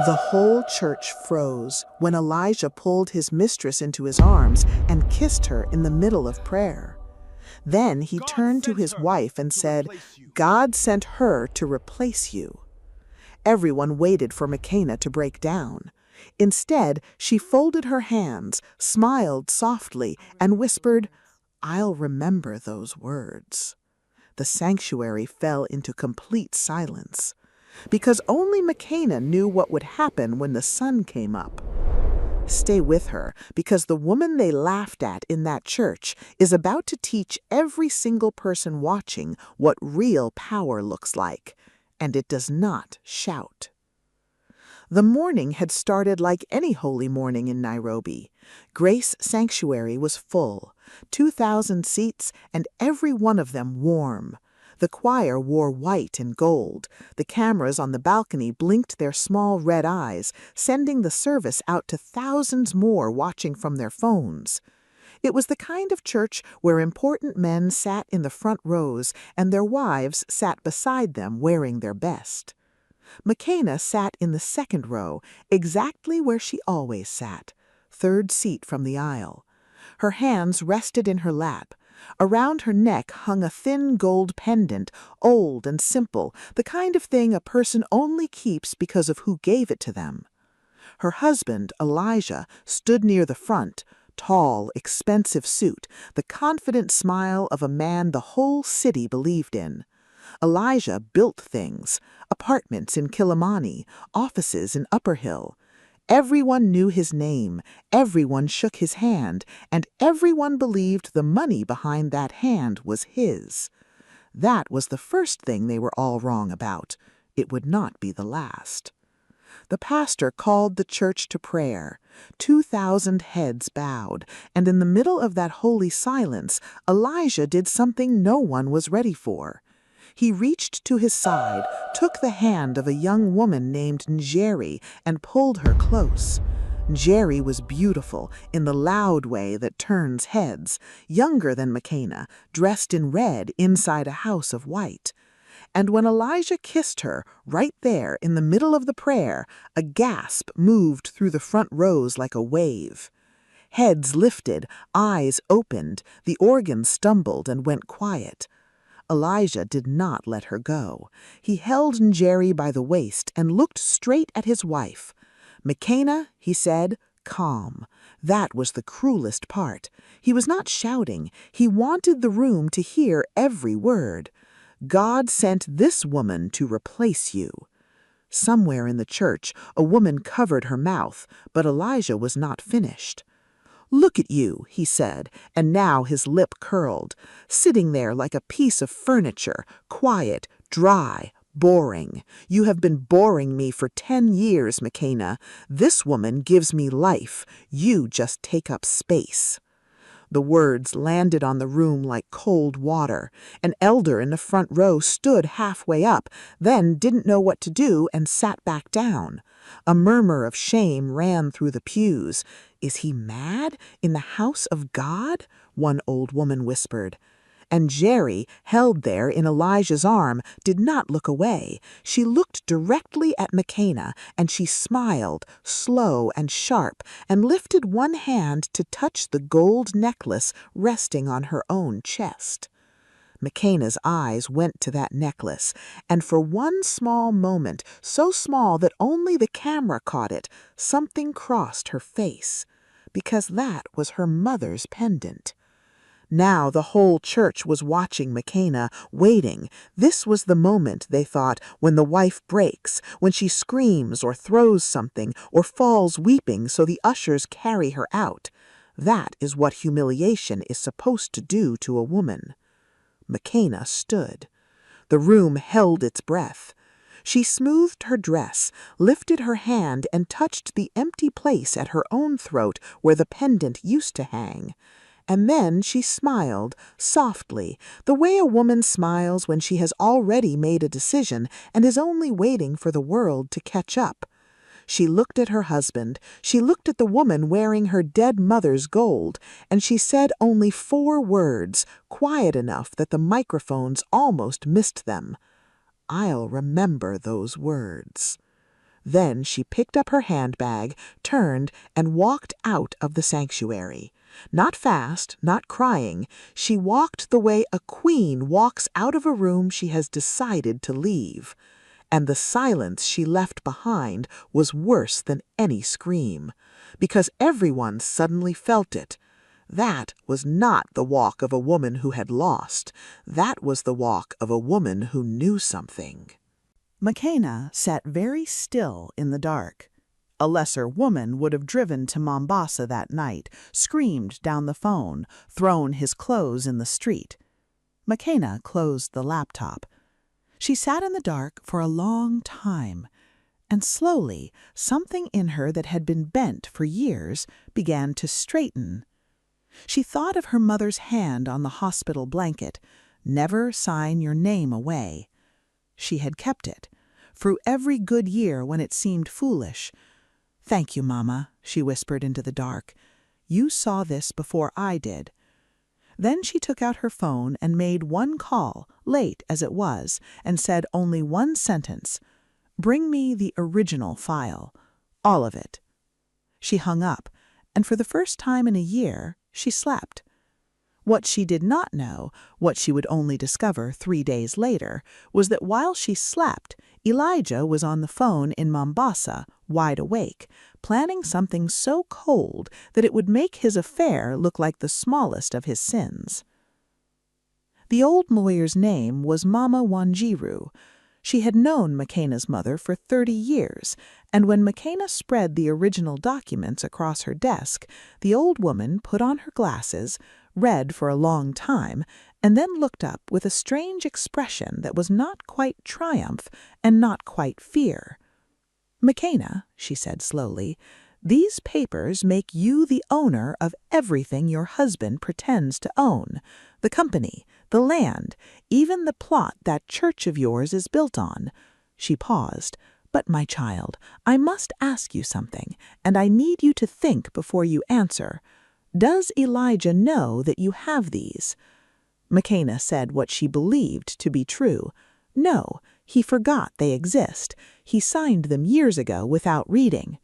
The whole church froze when Elijah pulled his mistress into his arms and kissed her in the middle of prayer. Then he turned to his wife and said, "God sent her to replace you." Everyone waited for Micaiah to break down. Instead, she folded her hands, smiled softly, and whispered, "I'll remember those words." The sanctuary fell into complete silence, because only Micaiah knew what would happen when the sun came up. Stay with her, because the woman they laughed at in that church is about to teach every single person watching what real power looks like, and it does not shout. The morning had started like any holy morning in Nairobi. Grace Sanctuary was full, 2,000 seats, and every one of them warm. The choir wore white and gold. The cameras on the balcony blinked their small red eyes, sending the service out to thousands more watching from their phones. It was the kind of church where important men sat in the front rows and their wives sat beside them wearing their best. Micaiah sat in the second row, exactly where she always sat, third seat from the aisle. Her hands rested in her lap. Around her neck hung a thin gold pendant, old and simple, the kind of thing a person only keeps because of who gave it to them. Her husband, Elijah, stood near the front, tall, expensive suit, the confident smile of a man the whole city believed in. Elijah built things, apartments in Kilimani, offices in Upper Hill. Everyone knew his name, everyone shook his hand, and everyone believed the money behind that hand was his. That was the first thing they were all wrong about. It would not be the last. The pastor called the church to prayer. 2,000 heads bowed, and in the middle of that holy silence, Elijah did something no one was ready for. He reached to his side, took the hand of a young woman named Njeri, and pulled her close. Njeri was beautiful in the loud way that turns heads, younger than Micaiah, dressed in red inside a house of white. And when Elijah kissed her, right there in the middle of the prayer, a gasp moved through the front rows like a wave. Heads lifted, eyes opened, the organ stumbled and went quiet. Elijah did not let her go. He held Njeri by the waist and looked straight at his wife. "Micaiah," he said, calm. That was the cruelest part. He was not shouting. He wanted the room to hear every word. "God sent this woman to replace you." Somewhere in the church, a woman covered her mouth, but Elijah was not finished. "Look at you," he said, and now his lip curled, "sitting there like a piece of furniture, quiet, dry, boring. You have been boring me for 10 years, Micaiah. This woman gives me life. You just take up space." The words landed on the room like cold water. An elder in the front row stood halfway up, then didn't know what to do and sat back down. A murmur of shame ran through the pews. "Is he mad? In the house of God?" one old woman whispered. And Njeri, held there in Elijah's arm, did not look away. She looked directly at Micaiah, and she smiled, slow and sharp, and lifted one hand to touch the gold necklace resting on her own chest. Micaiah's eyes went to that necklace, and for one small moment, so small that only the camera caught it, something crossed her face, because that was her mother's pendant. Now the whole church was watching Micaiah, waiting. This was the moment, they thought, when the wife breaks, when she screams or throws something or falls weeping so the ushers carry her out. That is what humiliation is supposed to do to a woman. Micaiah stood. The room held its breath. She smoothed her dress, lifted her hand, and touched the empty place at her own throat where the pendant used to hang. And then she smiled, softly, the way a woman smiles when she has already made a decision and is only waiting for the world to catch up. She looked at her husband, she looked at the woman wearing her dead mother's gold, and she said only 4 words, quiet enough that the microphones almost missed them. "I'll remember those words." Then she picked up her handbag, turned, and walked out of the sanctuary. Not fast, not crying, she walked the way a queen walks out of a room she has decided to leave. And the silence she left behind was worse than any scream, because everyone suddenly felt it. That was not the walk of a woman who had lost. That was the walk of a woman who knew something. McKenna sat very still in the dark. A lesser woman would have driven to Mombasa that night, screamed down the phone, thrown his clothes in the street. McKenna closed the laptop. She sat in the dark for a long time, and slowly something in her that had been bent for years began to straighten. She thought of her mother's hand on the hospital blanket, "Never sign your name away." She had kept it, through every good year when it seemed foolish. "Thank you, Mama," she whispered into the dark. "You saw this before I did." Then she took out her phone and made one call, late as it was, and said only one sentence: "Bring me the original file. All of it." She hung up, and for the first time in a year, she slept. What she did not know, what she would only discover 3 days later, was that while she slept, Elijah was on the phone in Mombasa, wide awake, planning something so cold that it would make his affair look like the smallest of his sins. The old lawyer's name was Mama Wanjiru. She had known McKenna's mother for 30 years, and when McKenna spread the original documents across her desk, the old woman put on her glasses, read for a long time, and then looked up with a strange expression that was not quite triumph and not quite fear. "McKenna," she said slowly, "these papers make you the owner of everything your husband pretends to own. The company, the land, even the plot that church of yours is built on." She paused. "But, my child, I must ask you something, and I need you to think before you answer. Does Elijah know that you have these?" McKenna said what she believed to be true. "No, he forgot they exist. He signed them years ago without reading."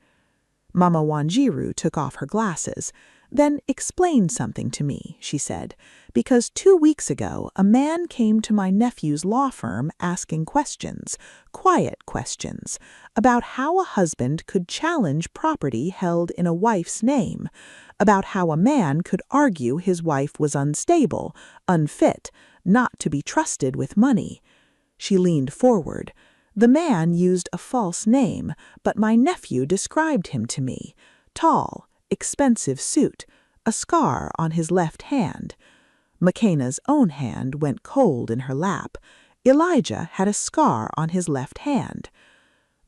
Mama Wanjiru took off her glasses. "Then explain something to me," she said, "because 2 weeks ago a man came to my nephew's law firm asking questions, quiet questions, about how a husband could challenge property held in a wife's name, about how a man could argue his wife was unstable, unfit, not to be trusted with money." She leaned forward. "The man used a false name, but my nephew described him to me. Tall, expensive suit, a scar on his left hand." McKenna's own hand went cold in her lap. Elijah had a scar on his left hand.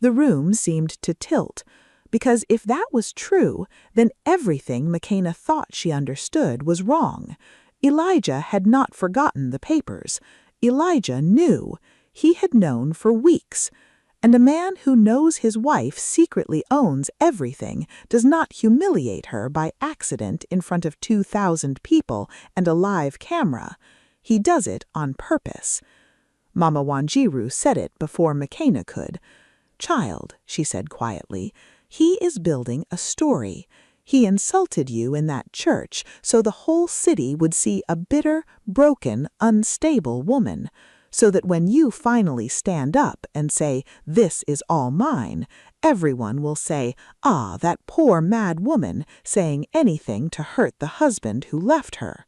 The room seemed to tilt, because if that was true, then everything McKenna thought she understood was wrong. Elijah had not forgotten the papers. Elijah knew. He had known for weeks. And a man who knows his wife secretly owns everything does not humiliate her by accident in front of 2,000 people and a live camera. He does it on purpose. Mama Wanjiru said it before McKenna could. "Child," she said quietly, "he is building a story. He insulted you in that church so the whole city would see a bitter, broken, unstable woman. So that when you finally stand up and say, 'This is all mine,' everyone will say, 'Ah, that poor mad woman,' saying anything to hurt the husband who left her.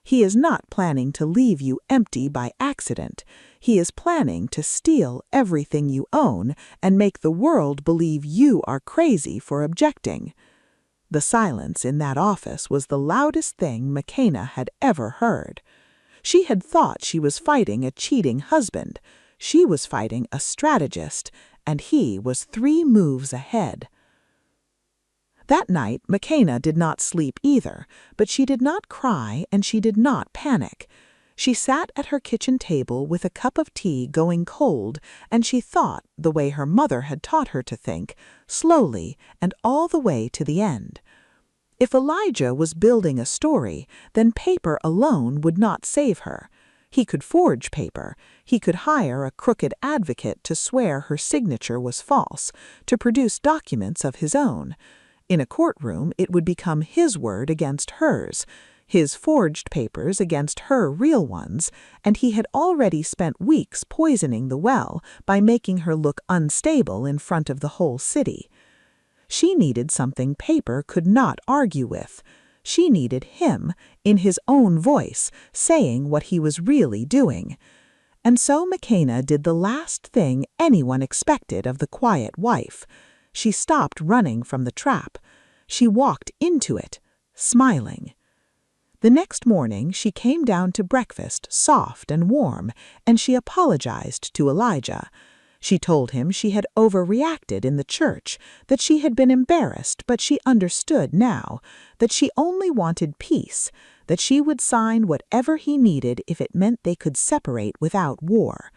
He is not planning to leave you empty by accident. He is planning to steal everything you own and make the world believe you are crazy for objecting." The silence in that office was the loudest thing McKenna had ever heard. She had thought she was fighting a cheating husband. She was fighting a strategist, and he was 3 moves ahead. That night, McKenna did not sleep either, but she did not cry and she did not panic. She sat at her kitchen table with a cup of tea going cold, and she thought, the way her mother had taught her to think, slowly and all the way to the end. If Elijah was building a story, then paper alone would not save her. He could forge paper. He could hire a crooked advocate to swear her signature was false, to produce documents of his own. In a courtroom, it would become his word against hers, his forged papers against her real ones, and he had already spent weeks poisoning the well by making her look unstable in front of the whole city. She needed something paper could not argue with. She needed him, in his own voice, saying what he was really doing. And so McKenna did the last thing anyone expected of the quiet wife. She stopped running from the trap. She walked into it, smiling. The next morning she came down to breakfast soft and warm, and she apologized to Elijah. She told him she had overreacted in the church, that she had been embarrassed, but she understood now, that she only wanted peace, that she would sign whatever he needed if it meant they could separate without war.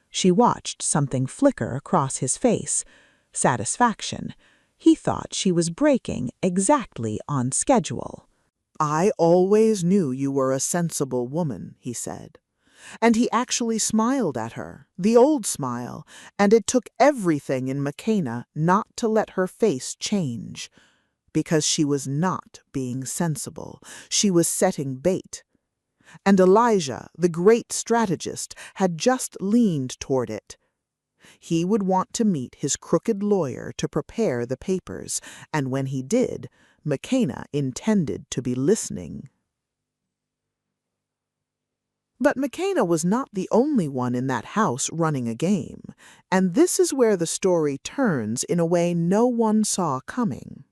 She watched something flicker across his face. Satisfaction. He thought she was breaking exactly on schedule. "I always knew you were a sensible woman," he said. And he actually smiled at her, the old smile, and it took everything in McKenna not to let her face change. Because she was not being sensible. She was setting bait. And Elijah, the great strategist, had just leaned toward it. He would want to meet his crooked lawyer to prepare the papers, and when he did, McKenna intended to be listening. But McKenna was not the only one in that house running a game, and this is where the story turns in a way no one saw coming.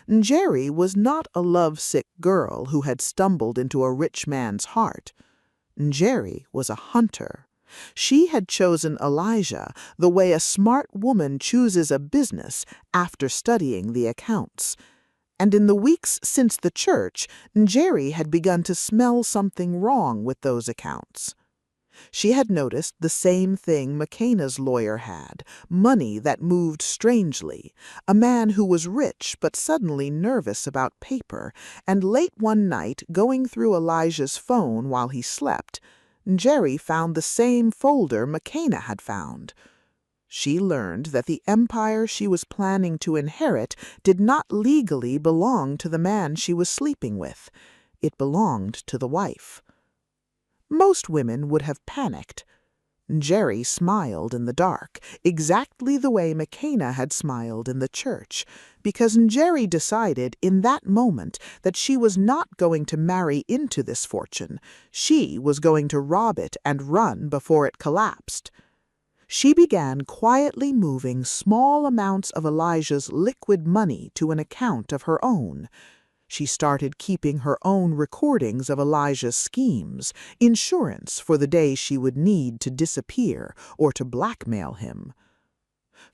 Njeri was not a lovesick girl who had stumbled into a rich man's heart. Njeri was a hunter. She had chosen Elijah the way a smart woman chooses a business after studying the accounts. And in the weeks since the church, Njeri had begun to smell something wrong with those accounts. She had noticed the same thing McKenna's lawyer had, money that moved strangely, a man who was rich but suddenly nervous about paper, and late one night, going through Elijah's phone while he slept, Njeri found the same folder McKenna had found. She learned that the empire she was planning to inherit did not legally belong to the man she was sleeping with. It belonged to the wife. Most women would have panicked. Njeri smiled in the dark, exactly the way McKenna had smiled in the church, because Njeri decided in that moment that she was not going to marry into this fortune. She was going to rob it and run before it collapsed. She began quietly moving small amounts of Elijah's liquid money to an account of her own. She started keeping her own recordings of Elijah's schemes, insurance for the day she would need to disappear or to blackmail him.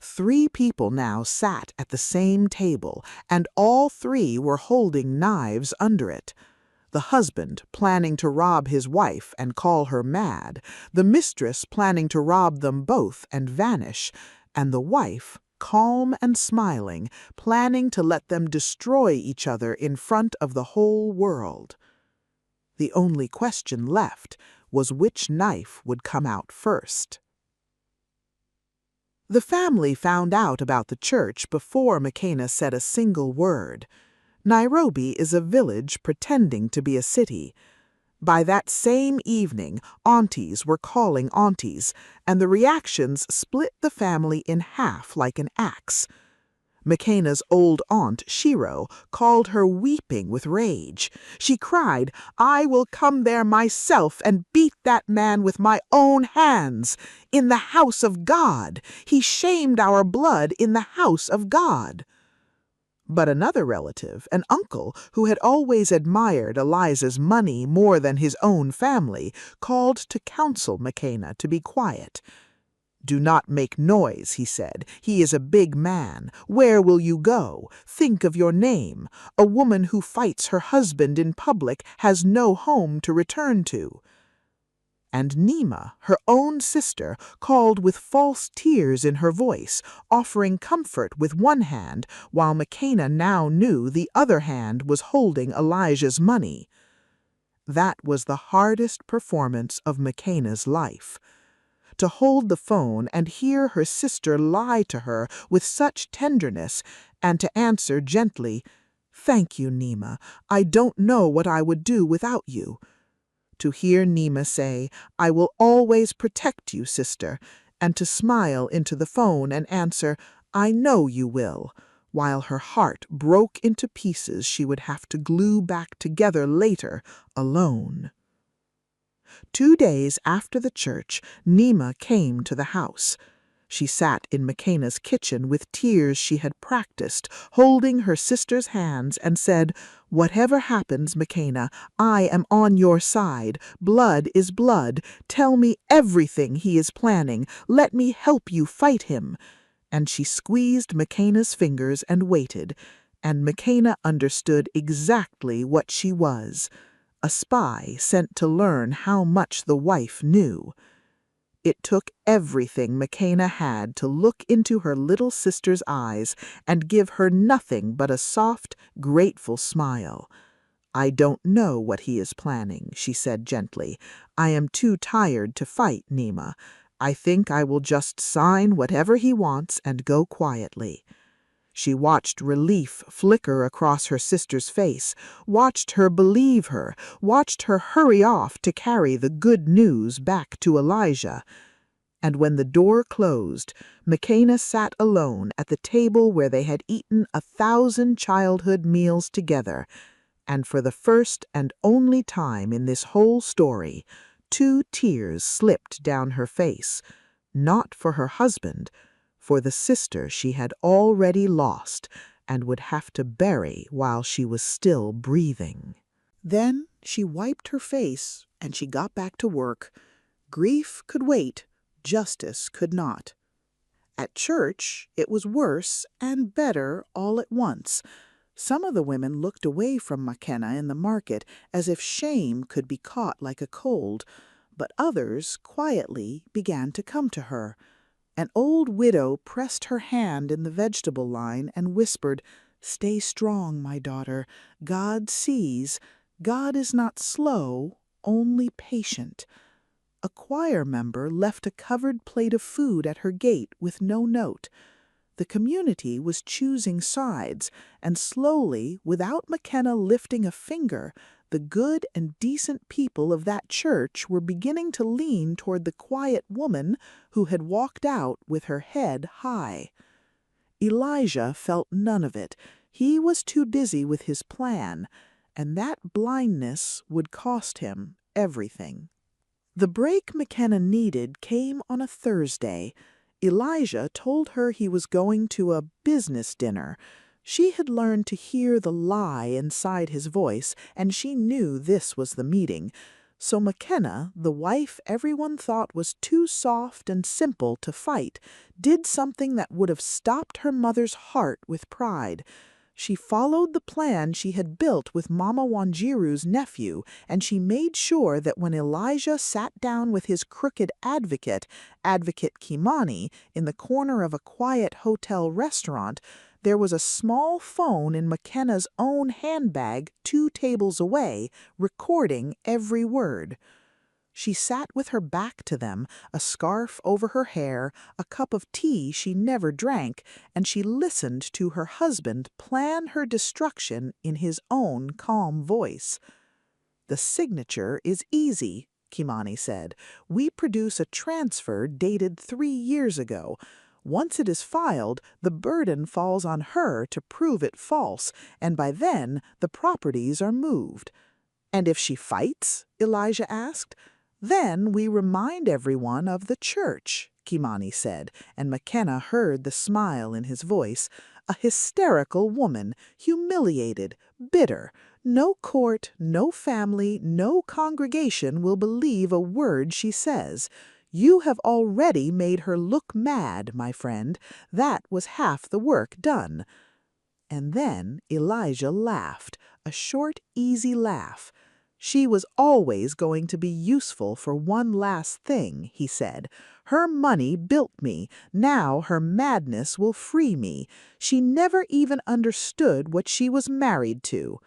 3 people now sat at the same table, and all 3 were holding knives under it. The husband planning to rob his wife and call her mad, the mistress planning to rob them both and vanish, and the wife, calm and smiling, planning to let them destroy each other in front of the whole world. The only question left was which knife would come out first. The family found out about the church before McKenna said a single word. Nairobi is a village pretending to be a city. By that same evening, aunties were calling aunties, and the reactions split the family in half like an axe. McKenna's old aunt, Shiro, called her weeping with rage. She cried, "I will come there myself and beat that man with my own hands. In the house of God. He shamed our blood in the house of God." But another relative, an uncle who had always admired Eliza's money more than his own family, called to counsel McKenna to be quiet. "Do not make noise," he said. "He is a big man. Where will you go? Think of your name. A woman who fights her husband in public has no home to return to." And Nima, her own sister, called with false tears in her voice, offering comfort with one hand, while McKenna now knew the other hand was holding Elijah's money. That was the hardest performance of McKenna's life. To hold the phone and hear her sister lie to her with such tenderness, and to answer gently, "Thank you, Nima. I don't know what I would do without you." To hear Nima say, "I will always protect you, sister," and to smile into the phone and answer, "I know you will," while her heart broke into pieces she would have to glue back together later, alone. 2 days after the church, Nima came to the house. She sat in McKenna's kitchen with tears she had practiced, holding her sister's hands, and said, "Whatever happens, McKenna, I am on your side. Blood is blood. Tell me everything he is planning. Let me help you fight him." And she squeezed McKenna's fingers and waited, and McKenna understood exactly what she was: a spy sent to learn how much the wife knew. It took everything McKenna had to look into her little sister's eyes and give her nothing but a soft, grateful smile. "I don't know what he is planning," she said gently. "I am too tired to fight, Nima. I think I will just sign whatever he wants and go quietly." She watched relief flicker across her sister's face, watched her believe her, watched her hurry off to carry the good news back to Elijah. And when the door closed, McKenna sat alone at the table where they had eaten 1,000 childhood meals together, and for the first and only time in this whole story, 2 tears slipped down her face, not for her husband, for the sister she had already lost and would have to bury while she was still breathing. Then she wiped her face and she got back to work. Grief could wait, justice could not. At church, it was worse and better all at once. Some of the women looked away from McKenna in the market as if shame could be caught like a cold, but others quietly began to come to her. An old widow pressed her hand in the vegetable line and whispered, "Stay strong, my daughter. God sees. God is not slow, only patient." A choir member left a covered plate of food at her gate with no note. The community was choosing sides, and slowly, without McKenna lifting a finger, the good and decent people of that church were beginning to lean toward the quiet woman who had walked out with her head high. Elijah felt none of it. He was too busy with his plan, and that blindness would cost him everything. The break McKenna needed came on a Thursday. Elijah told her he was going to a business dinner. She had learned to hear the lie inside his voice, and she knew this was the meeting. So McKenna, the wife everyone thought was too soft and simple to fight, did something that would have stopped her mother's heart with pride. She followed the plan she had built with Mama Wanjiru's nephew, and she made sure that when Elijah sat down with his crooked advocate, Advocate Kimani, in the corner of a quiet hotel restaurant, there was a small phone in McKenna's own handbag 2 tables away, recording every word. She sat with her back to them, a scarf over her hair, a cup of tea she never drank, and she listened to her husband plan her destruction in his own calm voice. "The signature is easy," Kimani said. "We produce a transfer dated 3 years ago. Once it is filed, the burden falls on her to prove it false, and by then the properties are moved." "And if she fights?" Elijah asked. "Then we remind everyone of the church," Kimani said, and McKenna heard the smile in his voice. "A hysterical woman, humiliated, bitter. No court, no family, no congregation will believe a word she says. You have already made her look mad, my friend. That was half the work done." And then Elijah laughed, a short, easy laugh. "She was always going to be useful for one last thing," he said. "Her money built me. Now her madness will free me. She never even understood what she was married to."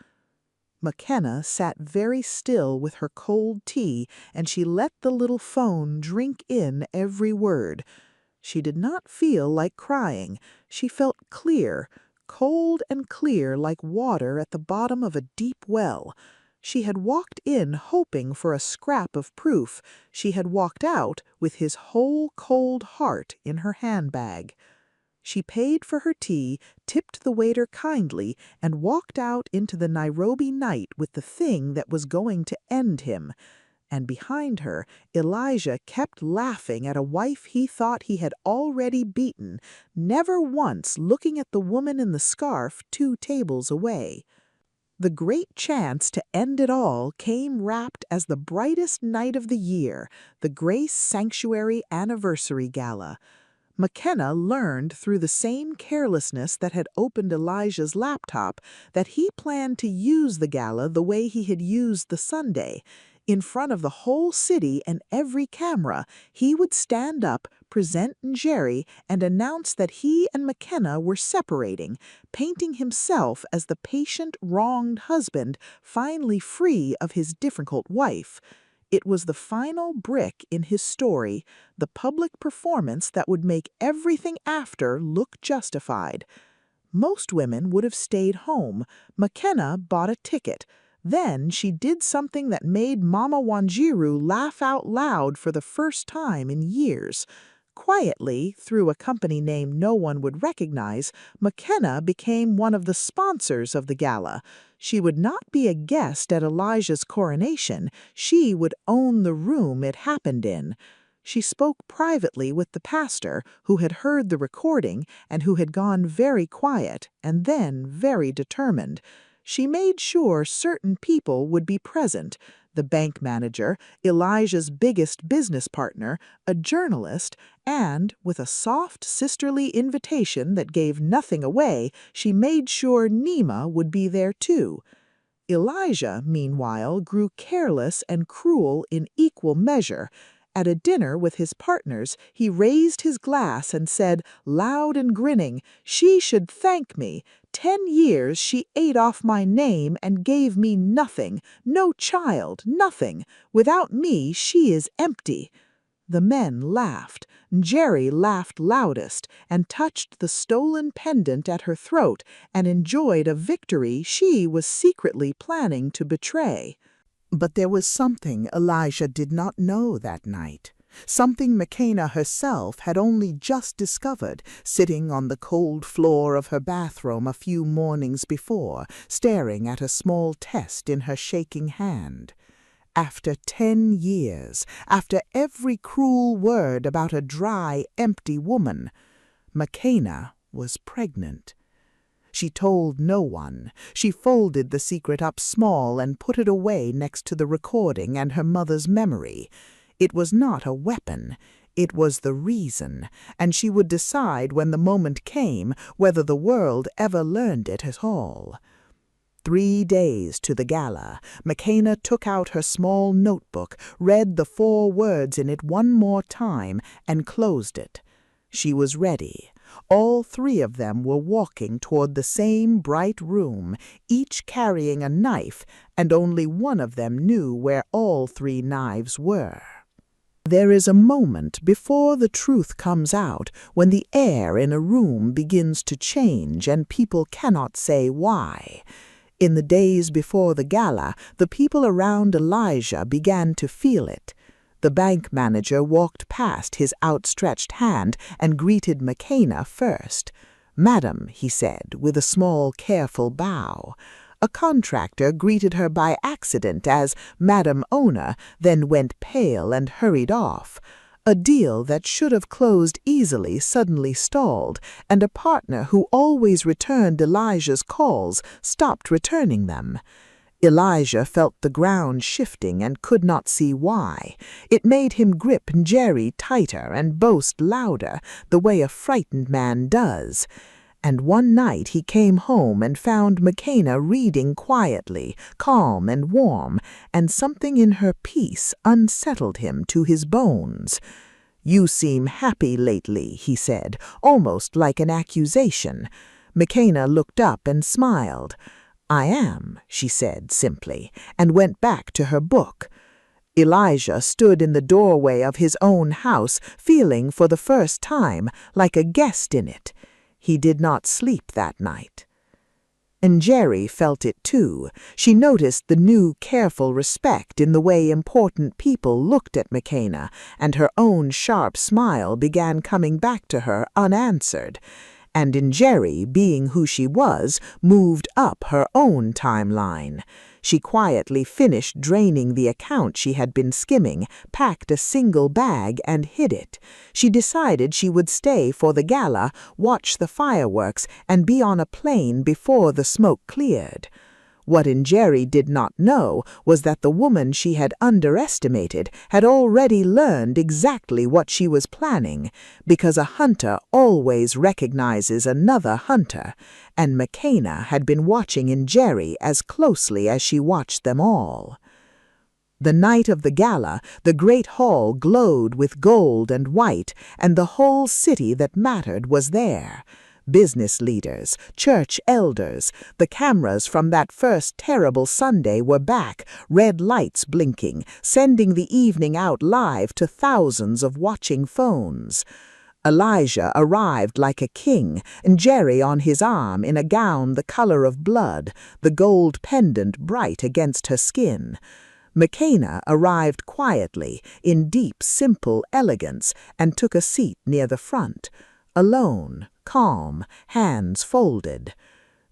McKenna sat very still with her cold tea, and she let the little phone drink in every word. She did not feel like crying. She felt clear, cold and clear like water at the bottom of a deep well. She had walked in hoping for a scrap of proof. She had walked out with his whole cold heart in her handbag. She paid for her tea, tipped the waiter kindly, and walked out into the Nairobi night with the thing that was going to end him. And behind her, Elijah kept laughing at a wife he thought he had already beaten, never once looking at the woman in the scarf 2 tables away. The great chance to end it all came wrapped as the brightest night of the year, the Grace Sanctuary Anniversary Gala. McKenna learned through the same carelessness that had opened Elijah's laptop that he planned to use the gala the way he had used the Sunday. In front of the whole city and every camera, he would stand up, present Njeri, and announce that he and McKenna were separating, painting himself as the patient, wronged husband, finally free of his difficult wife. It was the final brick in his story, the public performance that would make everything after look justified. Most women would have stayed home. McKenna bought a ticket. Then she did something that made Mama Wanjiru laugh out loud for the first time in years. Quietly, through a company name no one would recognize, McKenna became one of the sponsors of the gala. She would not be a guest at Elijah's coronation. She would own the room it happened in. She spoke privately with the pastor, who had heard the recording and who had gone very quiet and then very determined. She made sure certain people would be present: the bank manager, Elijah's biggest business partner, a journalist, and, with a soft sisterly invitation that gave nothing away, she made sure Nima would be there too. Elijah, meanwhile, grew careless and cruel in equal measure. At a dinner with his partners, he raised his glass and said, loud and grinning, "She should thank me. 10 years she ate off my name and gave me nothing, no child, nothing. Without me she is empty." The men laughed. Njeri laughed loudest and touched the stolen pendant at her throat and enjoyed a victory she was secretly planning to betray. But there was something Elijah did not know that night. Something McKenna herself had only just discovered, sitting on the cold floor of her bathroom a few mornings before, staring at a small test in her shaking hand. After 10 years, after every cruel word about a dry, empty woman, McKenna was pregnant. She told no one. She folded the secret up small and put it away next to the recording and her mother's memory. It was not a weapon. It was the reason, and she would decide when the moment came whether the world ever learned it at all. 3 days to the gala, McKenna took out her small notebook, read the 4 words in it one more time, and closed it. She was ready. All 3 of them were walking toward the same bright room, each carrying a knife, and only one of them knew where all 3 knives were. There is a moment before the truth comes out when the air in a room begins to change and people cannot say why. In the days before the gala, the people around Elijah began to feel it. The bank manager walked past his outstretched hand and greeted McKenna first. "Madam," he said, with a small, careful bow. A contractor greeted her by accident as Madam Owner, then went pale and hurried off. A deal that should have closed easily suddenly stalled, and a partner who always returned Elijah's calls stopped returning them. Elijah felt the ground shifting and could not see why. It made him grip Njeri tighter and boast louder, the way a frightened man does. And one night he came home and found McKenna reading quietly, calm and warm, and something in her peace unsettled him to his bones. "You seem happy lately," he said, almost like an accusation. McKenna looked up and smiled. "I am," she said simply, and went back to her book. Elijah stood in the doorway of his own house, feeling for the first time like a guest in it. He did not sleep that night. And Jerry felt it too. She noticed the new careful respect in the way important people looked at McKenna, and her own sharp smile began coming back to her unanswered. And in Jerry, being who she was, moved up her own timeline. She quietly finished draining the account she had been skimming, packed a single bag, and hid it. She decided she would stay for the gala, watch the fireworks, and be on a plane before the smoke cleared. What Jerry did not know was that the woman she had underestimated had already learned exactly what she was planning, because a hunter always recognizes another hunter, and McKenna had been watching Jerry as closely as she watched them all. The night of the gala, the great hall glowed with gold and white, and the whole city that mattered was there. Business leaders, church elders, the cameras from that first terrible Sunday were back, red lights blinking, sending the evening out live to thousands of watching phones. Elijah arrived like a king, and Jerry on his arm in a gown the color of blood, the gold pendant bright against her skin. McKenna arrived quietly, in deep, simple elegance, and took a seat near the front, alone, calm, hands folded.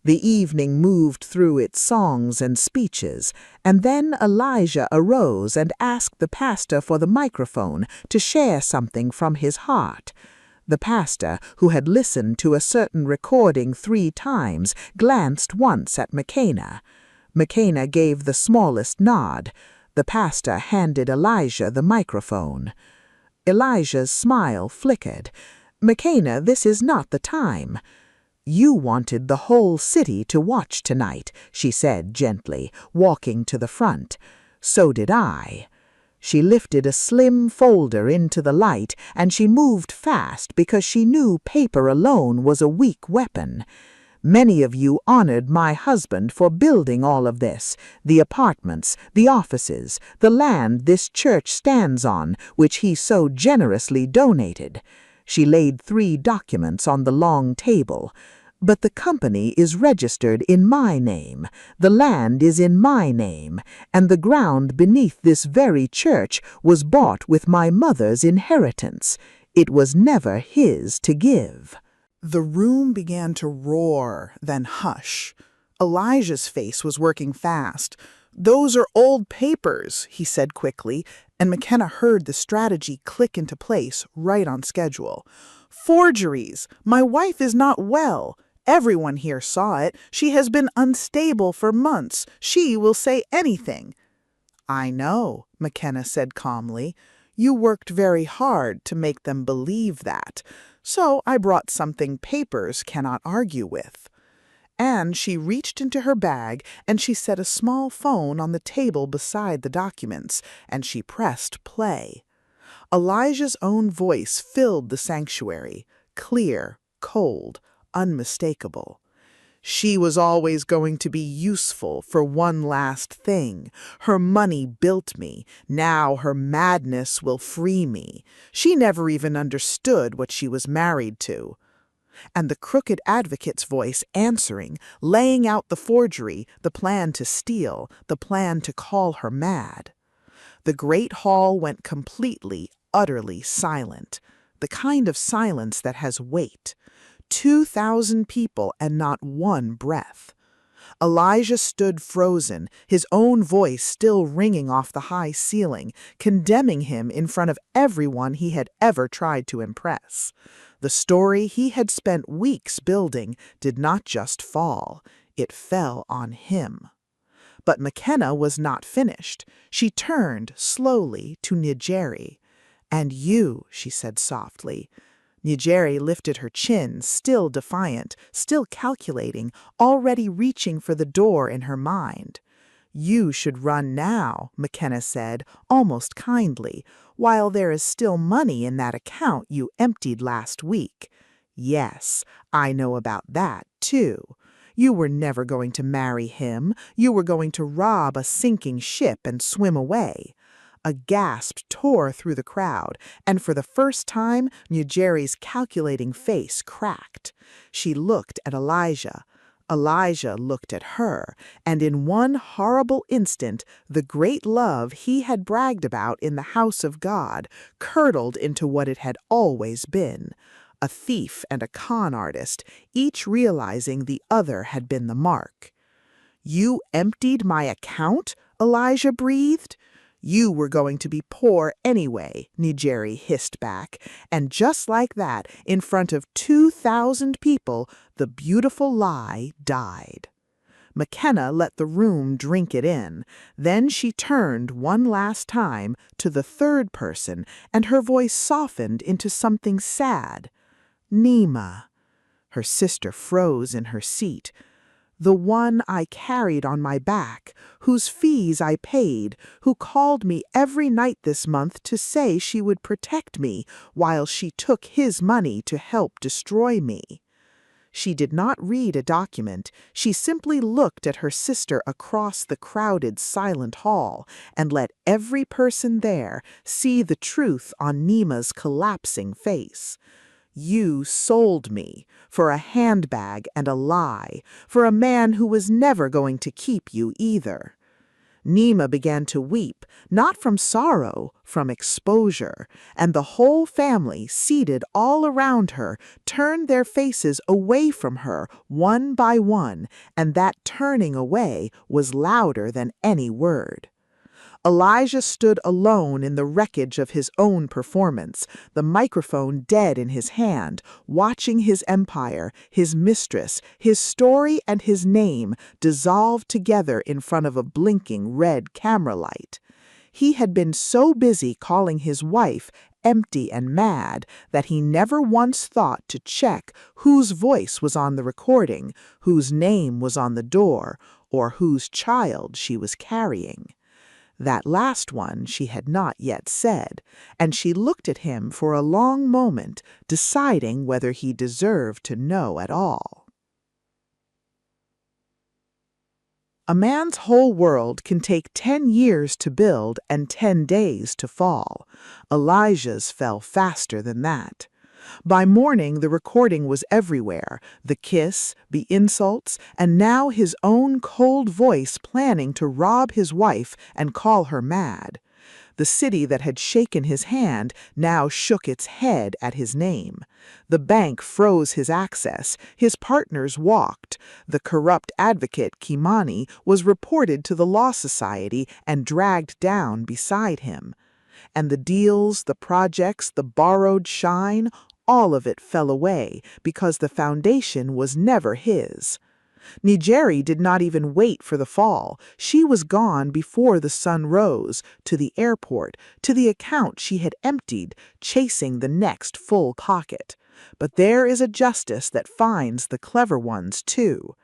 The evening moved through its songs and speeches, and then Elijah arose and asked the pastor for the microphone to share something from his heart. The pastor, who had listened to a certain recording 3 times, glanced once at McKenna. McKenna gave the smallest nod. The pastor handed Elijah the microphone. Elijah's smile flickered. "McKenna, this is not the time." "You wanted the whole city to watch tonight," she said gently, walking to the front. "So did I." She lifted a slim folder into the light, and she moved fast because she knew paper alone was a weak weapon. "Many of you honored my husband for building all of this, the apartments, the offices, the land this church stands on, which he so generously donated." She laid 3 documents on the long table. "But the company is registered in my name, the land is in my name, and the ground beneath this very church was bought with my mother's inheritance. It was never his to give." The room began to roar, then hush. Elijah's face was working fast. "Those are old papers," he said quickly, and McKenna heard the strategy click into place right on schedule. "Forgeries! My wife is not well. Everyone here saw it. She has been unstable for months. She will say anything." "I know," McKenna said calmly. "You worked very hard to make them believe that. So I brought something papers cannot argue with." And she reached into her bag and she set a small phone on the table beside the documents, and she pressed play. Elijah's own voice filled the sanctuary, clear, cold, unmistakable. She was always going to be useful for one last thing. Her money built me. Now her madness will free me. She never even understood what she was married to. And the crooked advocate's voice answering, laying out the forgery, the plan to steal, the plan to call her mad. The great hall went completely, utterly silent, the kind of silence that has weight. 2,000 people and not one breath. Elijah stood frozen, his own voice still ringing off the high ceiling, condemning him in front of everyone he had ever tried to impress. The story he had spent weeks building did not just fall, it fell on him. But McKenna was not finished. She turned slowly to Njeri. "And you," she said softly. Njeri lifted her chin, still defiant, still calculating, already reaching for the door in her mind. "You should run now," McKenna said, almost kindly, "while there is still money in that account you emptied last week. Yes, I know about that, too. You were never going to marry him. You were going to rob a sinking ship and swim away. A gasp tore through the crowd, and for the first time, Njeri's calculating face cracked. She looked at Elijah. Elijah looked at her, and in one horrible instant, the great love he had bragged about in the house of God curdled into what it had always been. A thief and a con artist, each realizing the other had been the mark. "You emptied my account?" Elijah breathed. "You were going to be poor anyway," Njeri hissed back, and just like that, in front of 2,000 people, the beautiful lie died. McKenna let the room drink it in. Then she turned one last time to the third person, and her voice softened into something sad. "Nima." Her sister froze in her seat. "The one I carried on my back, whose fees I paid, who called me every night this month to say she would protect me while she took his money to help destroy me." She did not read a document. She simply looked at her sister across the crowded, silent hall and let every person there see the truth on Nima's collapsing face. "You sold me for a handbag and a lie, for a man who was never going to keep you either." Nima began to weep, not from sorrow, from exposure, and the whole family, seated all around her, turned their faces away from her one by one, and that turning away was louder than any word. Elijah stood alone in the wreckage of his own performance, the microphone dead in his hand, watching his empire, his mistress, his story and his name dissolve together in front of a blinking red camera light. He had been so busy calling his wife empty and mad that he never once thought to check whose voice was on the recording, whose name was on the door, or whose child she was carrying. That last one she had not yet said, and she looked at him for a long moment, deciding whether he deserved to know at all. A man's whole world can take 10 years to build and 10 days to fall. Elijah's fell faster than that. By morning, the recording was everywhere, the kiss, the insults, and now his own cold voice planning to rob his wife and call her mad. The city that had shaken his hand now shook its head at his name. The bank froze his access, his partners walked. The corrupt advocate, Kimani, was reported to the Law Society and dragged down beside him. And the deals, the projects, the borrowed shine, all of it fell away because the foundation was never his. Njeri did not even wait for the fall. She was gone before the sun rose, to the airport, to the account she had emptied, chasing the next full pocket. But there is a justice that finds the clever ones too.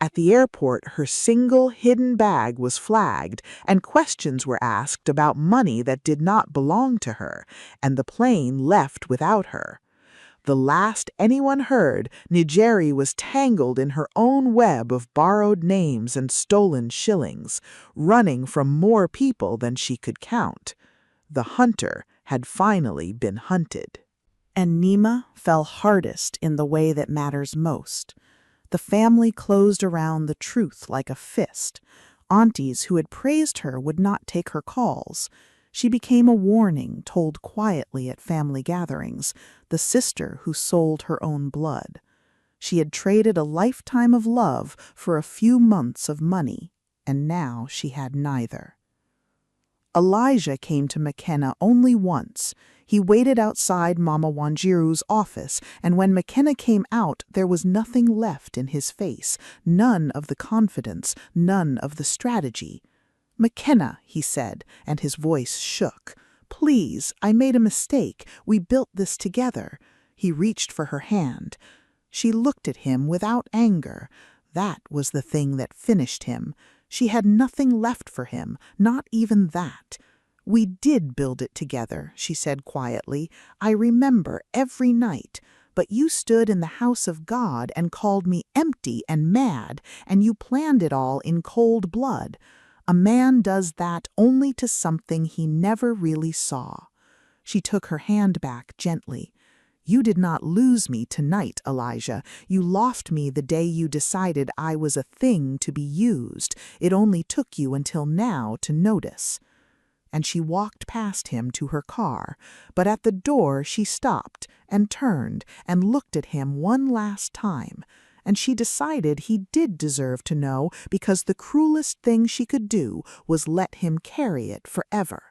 At the airport, her single hidden bag was flagged, and questions were asked about money that did not belong to her, and the plane left without her. The last anyone heard, Njeri was tangled in her own web of borrowed names and stolen shillings, running from more people than she could count. The hunter had finally been hunted. And Nima fell hardest in the way that matters most. The family closed around the truth like a fist. Aunties who had praised her would not take her calls. She became a warning told quietly at family gatherings, the sister who sold her own blood. She had traded a lifetime of love for a few months of money, and now she had neither. Elijah came to McKenna only once. He waited outside Mama Wanjiru's office, and when McKenna came out, there was nothing left in his face, none of the confidence, none of the strategy. "McKenna," he said, and his voice shook. "Please, I made a mistake. We built this together." He reached for her hand. She looked at him without anger. That was the thing that finished him. She had nothing left for him, not even that. "We did build it together," she said quietly. "I remember every night. but you stood in the house of God and called me empty and mad, and you planned it all in cold blood. A man does that only to something he never really saw." She took her hand back gently. "You did not lose me tonight, Elijah. You lost me the day you decided I was a thing to be used. It only took you until now to notice." And she walked past him to her car, but at the door she stopped and turned and looked at him one last time, and she decided he did deserve to know, because the cruelest thing she could do was let him carry it forever.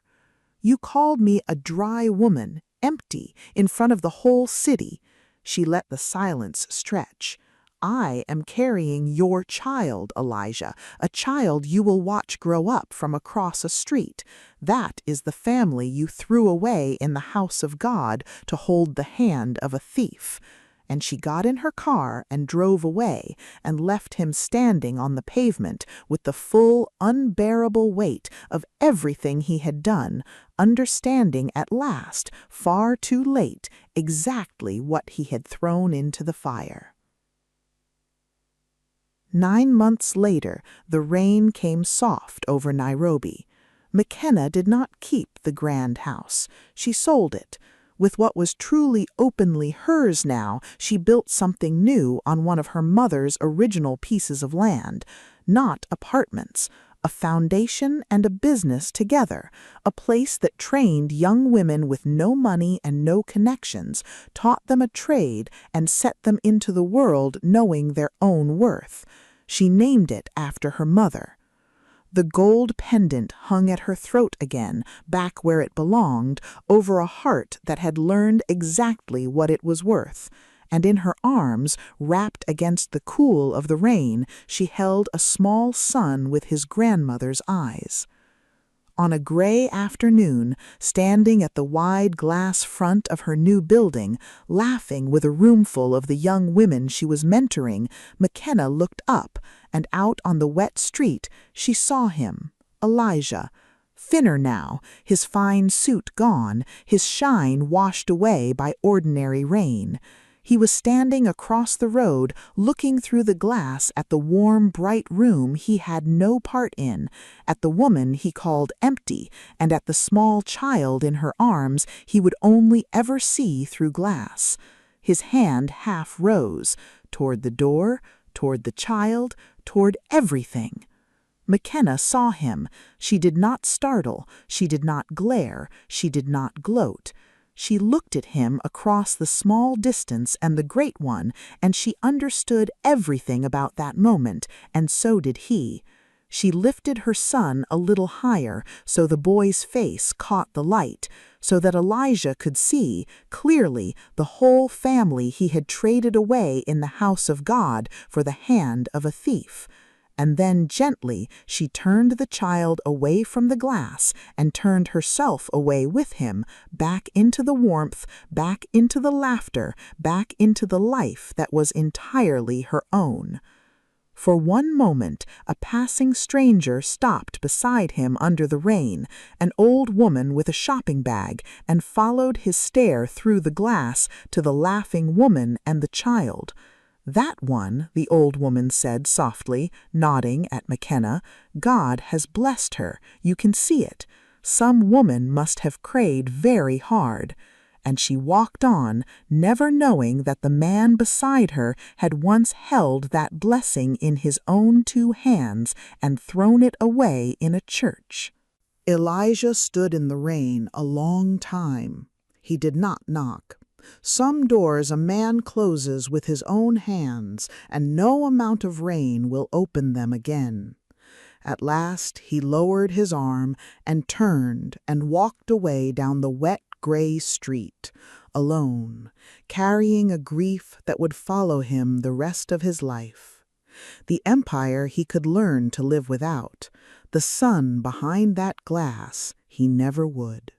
"You called me a dry woman, empty, in front of the whole city." She let the silence stretch. "I am carrying your child, Elijah, a child you will watch grow up from across a street. That is the family you threw away in the house of God to hold the hand of a thief." And she got in her car and drove away and left him standing on the pavement with the full, unbearable weight of everything he had done, understanding at last, far too late, exactly what he had thrown into the fire. 9 months later, the rain came soft over Nairobi. McKenna did not keep the grand house. She sold it. With what was truly openly hers now, she built something new on one of her mother's original pieces of land. Not apartments, a foundation and a business together, a place that trained young women with no money and no connections, taught them a trade, and set them into the world knowing their own worth. She named it after her mother. The gold pendant hung at her throat again, back where it belonged, over a heart that had learned exactly what it was worth. And in her arms, wrapped against the cool of the rain, she held a small son with his grandmother's eyes. On a gray afternoon, standing at the wide glass front of her new building, laughing with a roomful of the young women she was mentoring, McKenna looked up, and out on the wet street she saw him, Elijah. Thinner now, his fine suit gone, his shine washed away by ordinary rain. He was standing across the road, looking through the glass at the warm, bright room he had no part in, at the woman he called empty, and at the small child in her arms he would only ever see through glass. His hand half rose, toward the door, toward the child, toward everything. McKenna saw him. She did not startle, she did not glare, she did not gloat. She looked at him across the small distance and the great one, and she understood everything about that moment, and so did he. She lifted her son a little higher so the boy's face caught the light, so that Elijah could see, clearly, the whole family he had traded away in the house of God for the hand of a thief. And then gently she turned the child away from the glass and turned herself away with him, back into the warmth, back into the laughter, back into the life that was entirely her own. For one moment, a passing stranger stopped beside him under the rain, an old woman with a shopping bag, and followed his stare through the glass to the laughing woman and the child. "That one," the old woman said softly, nodding at McKenna. "God has blessed her. You can see it. Some woman must have prayed very hard." And she walked on, never knowing that the man beside her had once held that blessing in his own 2 hands and thrown it away in a church. Elijah stood in the rain a long time. He did not knock. Some doors a man closes with his own hands, and no amount of rain will open them again. At last he lowered his arm and turned and walked away down the wet, gray street, alone, carrying a grief that would follow him the rest of his life. The empire he could learn to live without, the sun behind that glass he never would.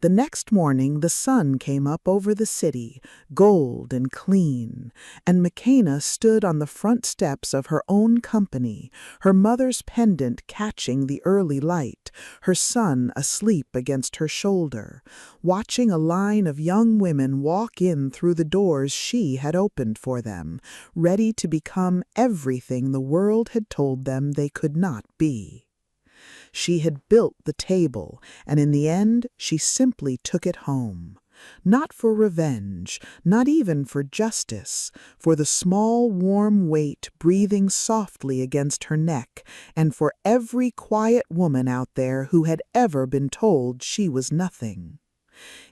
The next morning the sun came up over the city, gold and clean, and Makena stood on the front steps of her own company, her mother's pendant catching the early light, her son asleep against her shoulder, watching a line of young women walk in through the doors she had opened for them, ready to become everything the world had told them they could not be. She had built the table, and in the end she simply took it home. Not for revenge, not even for justice, for the small warm weight breathing softly against her neck, and for every quiet woman out there who had ever been told she was nothing.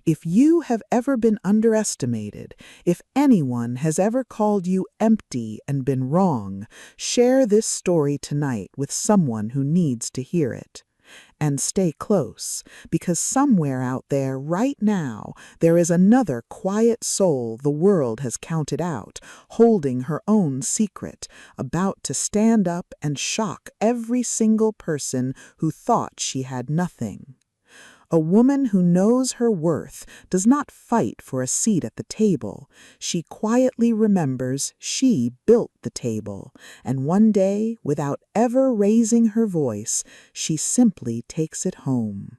If you have ever been underestimated, if anyone has ever called you empty and been wrong, share this story tonight with someone who needs to hear it. And stay close, because somewhere out there right now there is another quiet soul the world has counted out, holding her own secret, about to stand up and shock every single person who thought she had nothing. A woman who knows her worth does not fight for a seat at the table. She quietly remembers she built the table, and one day, without ever raising her voice, she simply takes it home.